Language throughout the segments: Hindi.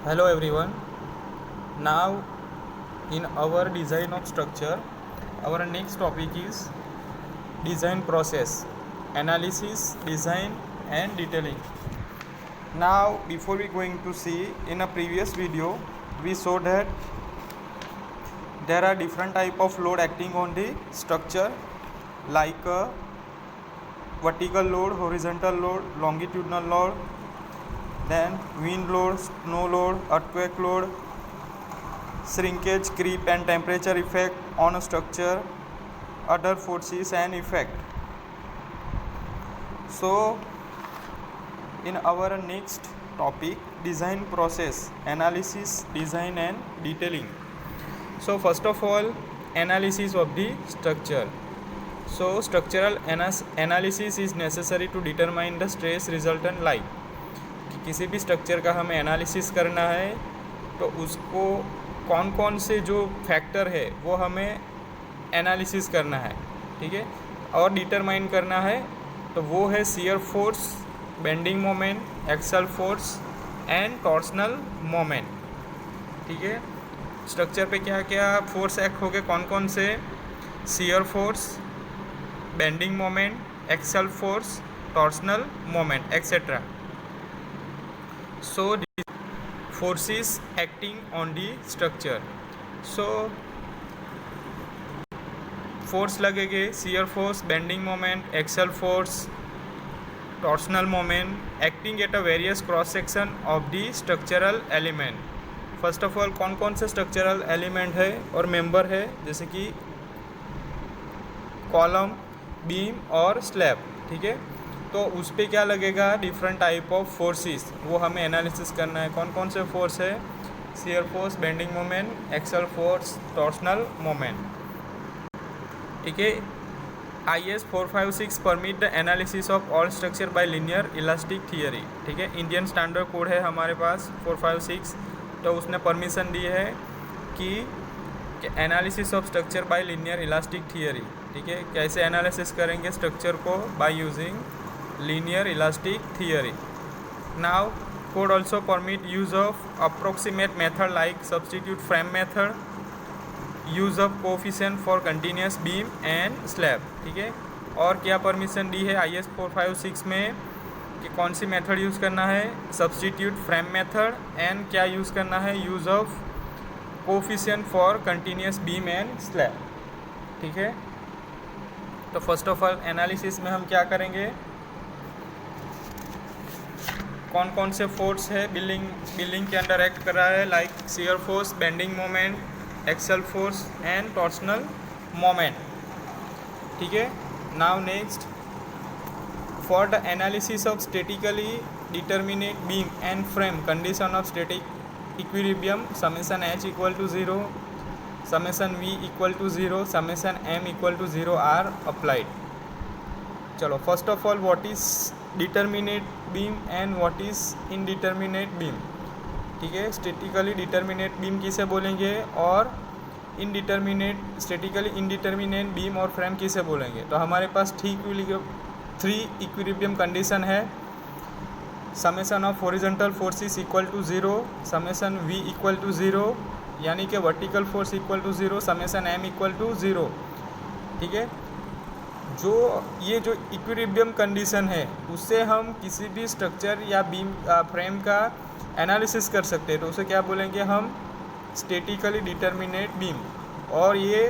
Hello everyone. Now in our design of structure, our next topic is design process, analysis, design and detailing. Now before we going to see, in a previous video we saw that there are different type of load acting on the structure like vertical load, horizontal load, longitudinal load, then wind load, snow load, earthquake load, shrinkage, creep and temperature effect on a structure, other forces and effect. So in our next topic, design process, analysis, design and detailing. So first of all, analysis of the structure. So structural analysis is necessary to determine the stress resultant like कि किसी भी स्ट्रक्चर का हमें एनालिसिस करना है तो उसको कौन कौन से जो फैक्टर है वो हमें एनालिसिस करना है, ठीक है, और डिटरमाइन करना है। तो वो है shear force, bending moment, axial force and torsional moment, ठीक है। स्ट्रक्चर पे क्या क्या फोर्स एक्ट हो गए, कौन कौन से, shear force, bending moment, axial force, torsional moment etcetera. So these forces acting on the structure. So force लगेंगे, shear force, bending moment, axial force, torsional moment acting at a various cross section of the structural element. First of all कौन कौन से स्ट्रक्चरल एलिमेंट है और मेंबर है, जैसे कि कॉलम, बीम और स्लैब, ठीक है। तो उस पर क्या लगेगा, डिफरेंट टाइप ऑफ फोर्सेस, वो हमें एनालिसिस करना है। कौन कौन से फोर्स है, shear force, bending moment, axial force, torsional moment, ठीक है। IS 456 permit the analysis of all structure by linear elastic theory, ठीक है। इंडियन स्टैंडर्ड कोड है हमारे पास 456, तो उसने परमिशन दी है कि analysis of structure by linear elastic theory, ठीक है। कैसे एनालिसिस करेंगे स्ट्रक्चर को, by using linear elastic theory. Now code also permit use of approximate method like substitute frame method, use of coefficient for continuous beam and slab, ठीक है। और क्या परमिशन दी है IS 456 में कि कौन सी मेथड यूज़ करना है, सब्सटीट्यूट फ्रेम मेथड, एंड क्या यूज़ करना है, use of coefficient for continuous beam and slab, ठीक है। तो फर्स्ट ऑफ ऑल एनालिसिस में हम क्या करेंगे, कौन कौन से फोर्स है बिल्डिंग के अंडर एक्ट कर रहा है, like shear force, bending moment, axial force and torsional moment, ठीक है। Now next, for the analysis of statically determinate beam and frame condition of static equilibrium summation H equal to 0, summation V equal to 0, summation M equal to 0 are applied. चलो first of all what is determinate beam and what is indeterminate beam, ठीक है। स्टैटिकली डिटर्मिनेट बीम किसे बोलेंगे और स्टैटिकली इनडिटर्मिनेट बीम और फ्रेम किसे बोलेंगे. तो हमारे पास थ्री इक्विलिब्रियम कंडीशन है, summation of horizontal forces equal to 0, summation V equal to 0, यानी कि vertical force equal to 0, summation M equal to 0, ठीक है। जो ये जो इक्विलिब्रियम कंडीशन है उससे हम किसी भी स्ट्रक्चर या बीम फ्रेम का एनालिसिस कर सकते हैं, तो उसे क्या बोलेंगे हम, स्टैटिकली डिटर्मिनेट बीम. और ये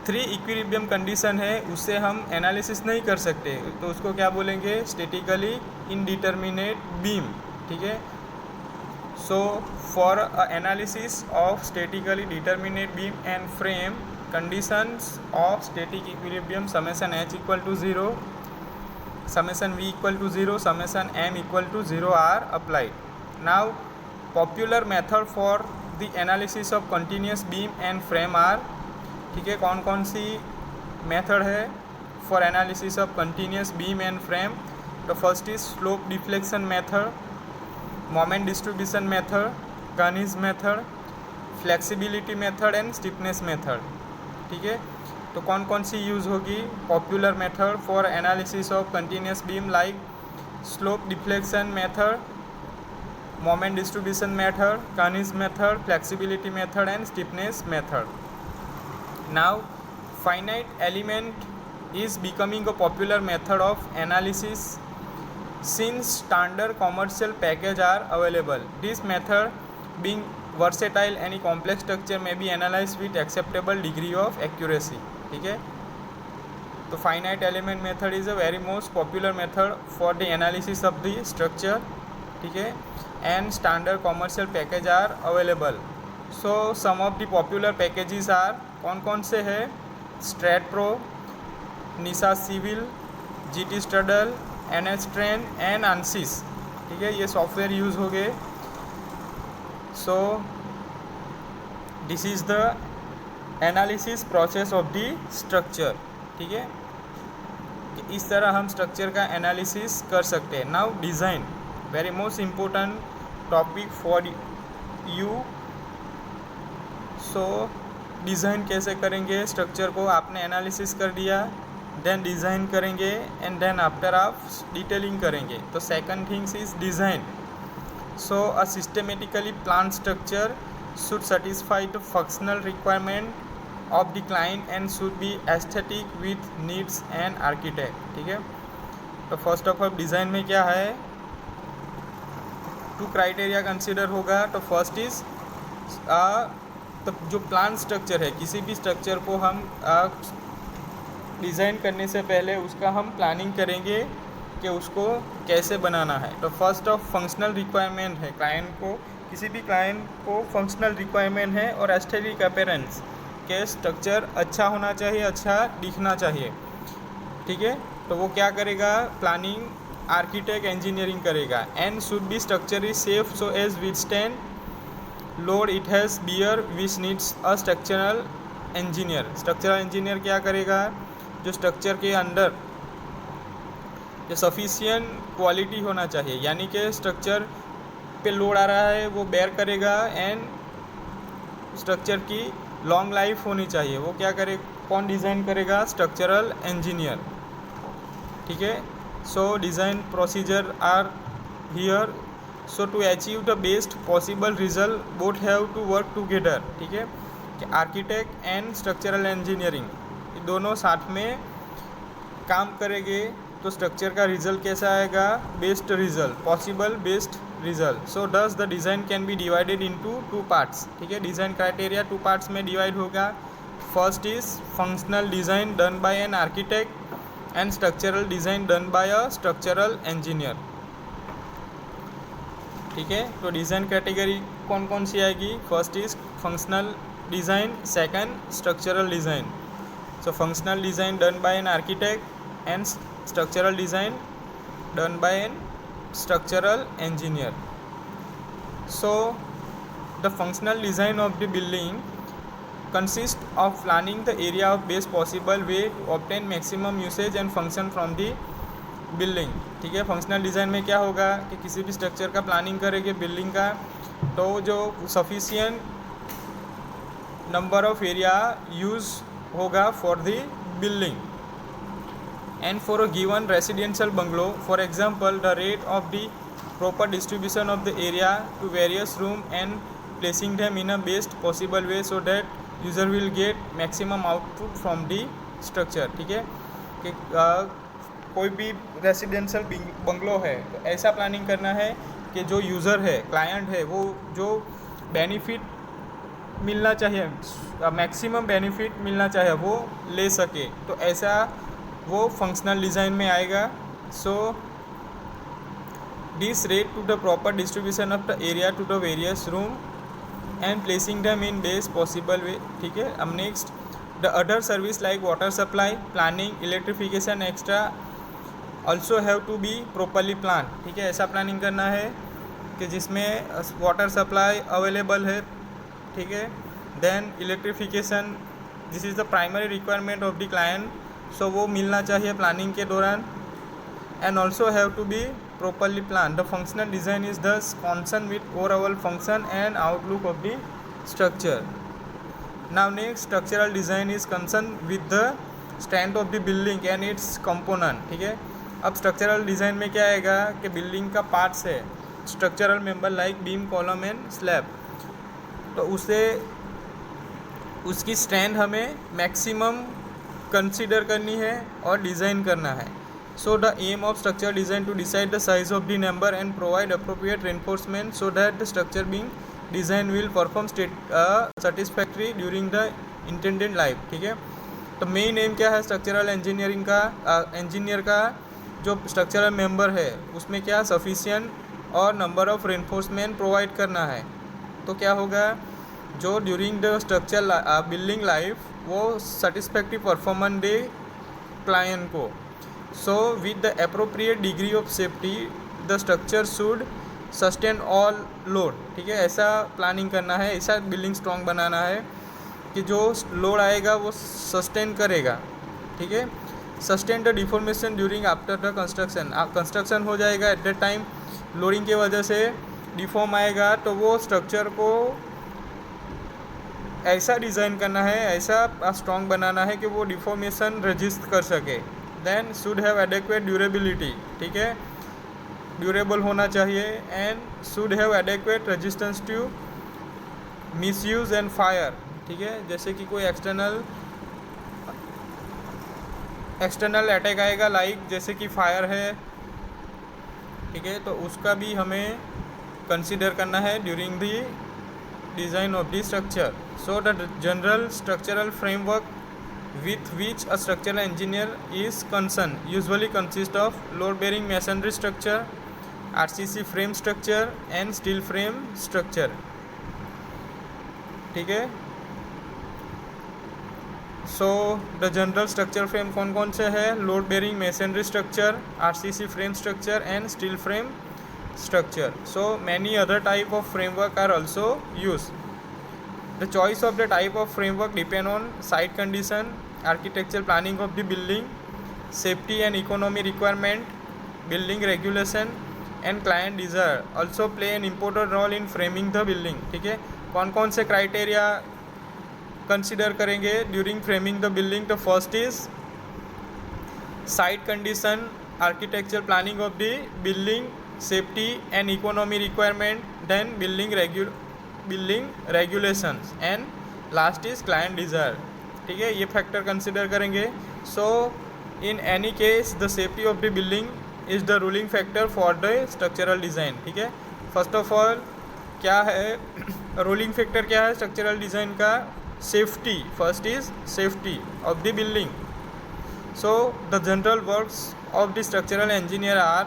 थ्री इक्विलिब्रियम कंडीशन है, उससे हम एनालिसिस नहीं कर सकते, तो उसको क्या बोलेंगे, स्टैटिकली इनडिटर्मिनेट बीम, ठीक है. So for analysis of statically determinate beam and frame conditions of static equilibrium, summation H equal to 0, summation V equal to 0, summation M equal to 0 are applied. Now popular method for the analysis of continuous beam and frame are, ठीक है, कौन कौन सी मेथड है for analysis of continuous beam and frame. तो first is slope deflection method, moment distribution method, Kani's method, flexibility method and stiffness method, ठीक है. तो कौन कौन सी यूज़ होगी, popular method for analysis of continuous beam like slope deflection method, moment distribution method, Kani's method, flexibility method and stiffness method. Now, finite element is becoming a popular method of analysis since standard commercial packages are available. This method, being versatile, any complex structure may be analyzed with acceptable degree of accuracy. ठीक है, तो finite element method is a very most popular method for the analysis of the structure. ठीक है, and standard commercial packages are available. So some of the popular packages are, कौन कौन से है? STAAD Pro, NISA civil, GT STRUDL, NSTrain and ANSYS. ठीक है, ये सॉफ्टवेयर यूज़ हो गए. So this is the analysis process of the structure. ठीक है, कि इस तरह हम स्ट्रक्चर का एनालिसिस कर सकते हैं. Now design, very most important topic for you. So design कैसे करेंगे? स्ट्रक्चर को आपने एनालिसिस कर दिया, देन डिज़ाइन करेंगे एंड देन आफ्टर आप डिटेलिंग करेंगे. तो second things is design. So a systematically plan structure should satisfy the functional requirement of the client and should B aesthetic with needs and architect. ठीक है, तो फर्स्ट ऑफ ऑल डिज़ाइन में क्या है? 2 क्राइटेरिया कंसिडर होगा. तो फर्स्ट इज तो जो प्लान स्ट्रक्चर है, किसी भी स्ट्रक्चर को हम डिज़ाइन करने से पहले उसका हम प्लानिंग करेंगे कि उसको कैसे बनाना है. तो फर्स्ट ऑफ फंक्शनल रिक्वायरमेंट है क्लाइंट को, किसी भी क्लाइंट को फंक्शनल रिक्वायरमेंट है और एस्थेटिक अपीयरेंस के स्ट्रक्चर अच्छा होना चाहिए, अच्छा दिखना चाहिए. ठीक है, तो वो क्या करेगा? प्लानिंग आर्किटेक्ट इंजीनियरिंग करेगा. And should be structure is safe so as withstand load it has bear which needs a structural engineer. Structural engineer क्या करेगा? जो स्ट्रक्चर के अंदर जो सफिशिएंट क्वालिटी होना चाहिए, यानी कि स्ट्रक्चर पे लोड आ रहा है वो बेयर करेगा एंड स्ट्रक्चर की लॉन्ग लाइफ होनी चाहिए. वो क्या करे? कौन डिज़ाइन करेगा? Structural engineer. ठीक है, so design procedure are here. So to achieve the best possible result both have to work together. ठीक है, कि आर्किटेक्ट एंड स्ट्रक्चरल इंजीनियरिंग ये दोनों साथ में काम करेंगे तो स्ट्रक्चर का रिजल्ट कैसा आएगा? Best result, possible best result. So does the design can be divided into 2 parts. ठीक है, डिज़ाइन क्राइटेरिया 2 पार्ट्स में डिवाइड होगा. First is functional design done by an architect and structural design done by a structural engineer. ठीक है, तो डिज़ाइन कैटेगरी कौन कौन सी आएगी? First is functional design, second structural design. So functional design done by an architect and structural design done by an structural engineer. So the functional design of the building consists of planning the area of best possible way to obtain maximum usage and function from the building. ठीक है, फंक्शनल डिज़ाइन में क्या होगा कि किसी भी स्ट्रक्चर का प्लानिंग करेंगे बिल्डिंग का, तो जो sufficient number of area use होगा for the building. And for a given residential bungalow, for example, the rate of the proper distribution of the area to various rooms and placing them in a best possible way so that user will get maximum output from the structure. ठीक है, कि कोई भी रेसिडेंशियल बंगलो है तो ऐसा प्लानिंग करना है कि जो यूज़र है, क्लाइंट है, वो जो बेनिफिट मिलना चाहिए, मैक्सिमम बेनिफिट मिलना चाहिए वो ले सके. तो ऐसा वो फंक्शनल डिज़ाइन में आएगा. So this rate to the proper distribution of the area to the various room and placing them in best possible way. ठीक है, अब next the other service like water supply, planning, electrification extra also have to be properly plan. ठीक है, ऐसा प्लानिंग करना है कि जिसमें वाटर सप्लाई अवेलेबल है. ठीक है, then electrification, this is the primary requirement of the client. So वो मिलना चाहिए प्लानिंग के दौरान. And also have to be properly plan. The functional design is thus concern with overall function and outlook of the structure. Now next structural design is concern with the strength of the building and its component. ठीक है, अब स्ट्रक्चरल डिज़ाइन में क्या आएगा कि बिल्डिंग का पार्ट्स है, structural member like beam, column and slab, तो उसे उसकी स्ट्रेंथ हमें मैक्सिमम कंसीडर करनी है और डिज़ाइन करना है. So the aim of structure design to decide the size of the number and provide appropriate reinforcement so that the structure being design will perform satisfactory during the intended life. ठीक है, तो मेन एम क्या है स्ट्रक्चरल इंजीनियरिंग का, इंजीनियर का जो स्ट्रक्चरल मेंबर है उसमें क्या सफिशिएंट और नंबर ऑफ रेनफोर्समेंट प्रोवाइड करना है. तो क्या होगा, जो during the structure building life वो सेटिस्फैक्ट्री परफॉर्मेंस दे क्लाइंट को. So with the appropriate degree of safety the structure should sustain all load. ठीक है, ऐसा प्लानिंग करना है, ऐसा बिल्डिंग स्ट्रॉन्ग बनाना है कि जो लोड आएगा वो सस्टेन करेगा. ठीक है, sustain the deformation during after the construction. Construction हो जाएगा एट द टाइम लोडिंग की वजह से डिफॉर्म आएगा, तो वो स्ट्रक्चर को ऐसा डिज़ाइन करना है, ऐसा स्ट्रॉन्ग बनाना है कि वो डिफॉर्मेशन रजिस्ट कर सके. Then should have adequate durability. ठीक है, ड्यूरेबल होना चाहिए. And should have adequate resistance to misuse and fire. ठीक है, जैसे कि कोई एक्सटर्नल अटैक आएगा, लाइक जैसे कि फायर है. ठीक है, तो उसका भी हमें कंसीडर करना है during the design of the structure. So the general structural framework with which a structural engineer is concerned usually consists of load bearing masonry structure, RCC frame structure and steel frame structure. ठीक है, so the general structure frame कौन कौन से है, load bearing masonry structure, RCC frame structure and steel frame structure. So many other type of framework are also use. The choice of the type of framework depend on site condition, architectural planning of the building, safety and economy requirement, building regulation and client desire also play an important role in framing the building. ठीक है, कौन कौन से क्राइटेरिया कंसिडर करेंगे ड्यूरिंग फ्रेमिंग द बिल्डिंग. तो first is site condition, architectural planning of the building, safety and economy requirement, then building regulations and last is client desire. ठीक है, ये फैक्टर कंसिडर करेंगे. So in any case the safety of the building is the ruling factor for the structural design. ठीक है, फर्स्ट ऑफ ऑल क्या है रूलिंग फैक्टर, क्या है स्ट्रक्चरल डिज़ाइन का, safety. First is safety of the building. So the general works of the structural engineer are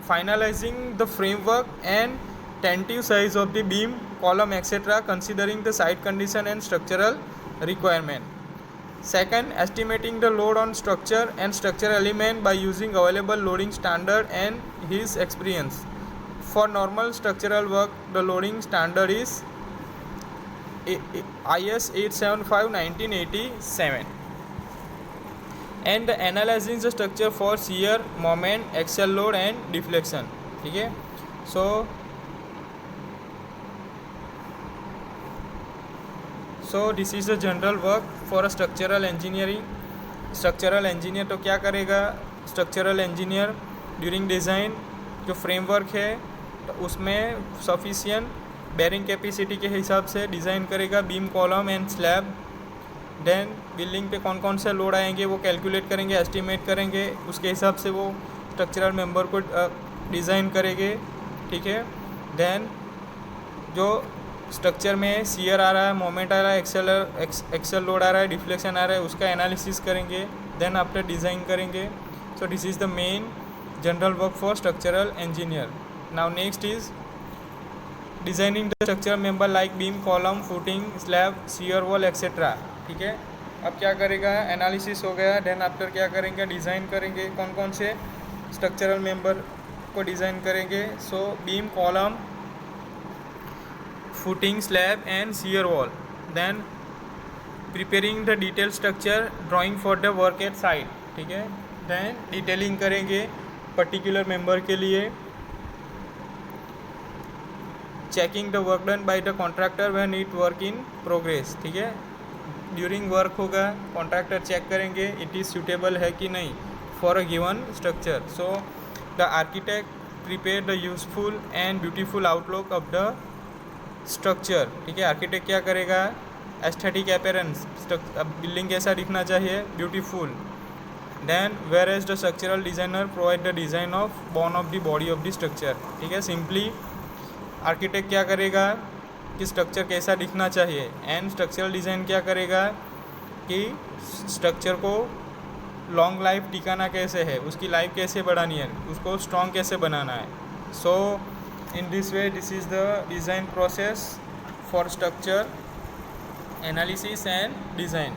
finalizing the framework and tentative size of the beam, column etc. considering the site condition and structural requirement. Second, estimating the load on structure and structural element by using available loading standard and his experience. For normal structural work, the loading standard is IS 875:1987. And analyzing the structure for shear, moment, axial load and deflection. ठीक है, so this is the general work for a structural engineering. structural engineer तो क्या करेगा, structural engineer during design जो framework है तो उसमें sufficient bearing capacity के हिसाब से डिज़ाइन करेगा beam, column and slab. Then building पे कौन कौन से लोड आएंगे वो कैलकुलेट करेंगे, एस्टिमेट करेंगे, उसके हिसाब से वो स्ट्रक्चरल मेंबर को डिज़ाइन करेंगे. ठीक है, देन जो स्ट्रक्चर में शियर आ रहा है, मोमेंट आ रहा है, एक्सेल लोड आ रहा है, डिफ्लेक्शन आ रहा है, उसका एनालिसिस करेंगे. देन आफ्टर डिज़ाइन करेंगे. सो this is the main general work for structural engineer. Now next is designing the structural member like beam, column, footing, slab, shear wall etcetera. ठीक है, अब क्या करेगा, एनालिसिस हो गया. देन आफ्टर क्या करेंगे, डिज़ाइन करेंगे. कौन कौन से स्ट्रक्चरल मेंबर को डिज़ाइन करेंगे. So beam, column, footing, slab and shear wall. Then preparing the detail structure drawing for the work at site. ठीक है, देन डिटेलिंग करेंगे पर्टिकुलर मेंबर के लिए. Checking the work done by the contractor when it work in progress. ठीक है, ड्यूरिंग वर्क होगा, कॉन्ट्रैक्टर चेक करेंगे इट इज़ सूटेबल है कि नहीं for a given structure. So the architect prepare the useful and beautiful outlook of the structure. ठीक है, आर्किटेक्ट क्या करेगा, एस्थेटिक अपीयरेंस, बिल्डिंग कैसा दिखना चाहिए, beautiful. Then whereas the structural designer provide the design of bone of the body of the structure. ठीक है, सिंपली आर्किटेक्ट क्या करेगा कि स्ट्रक्चर कैसा दिखना चाहिए, एंड स्ट्रक्चरल डिज़ाइन क्या करेगा कि स्ट्रक्चर को लॉन्ग लाइफ टिकाना कैसे है, उसकी लाइफ कैसे बढ़ानी है, उसको स्ट्रॉन्ग कैसे बनाना है। So in this way this is the design process for structure analysis and design.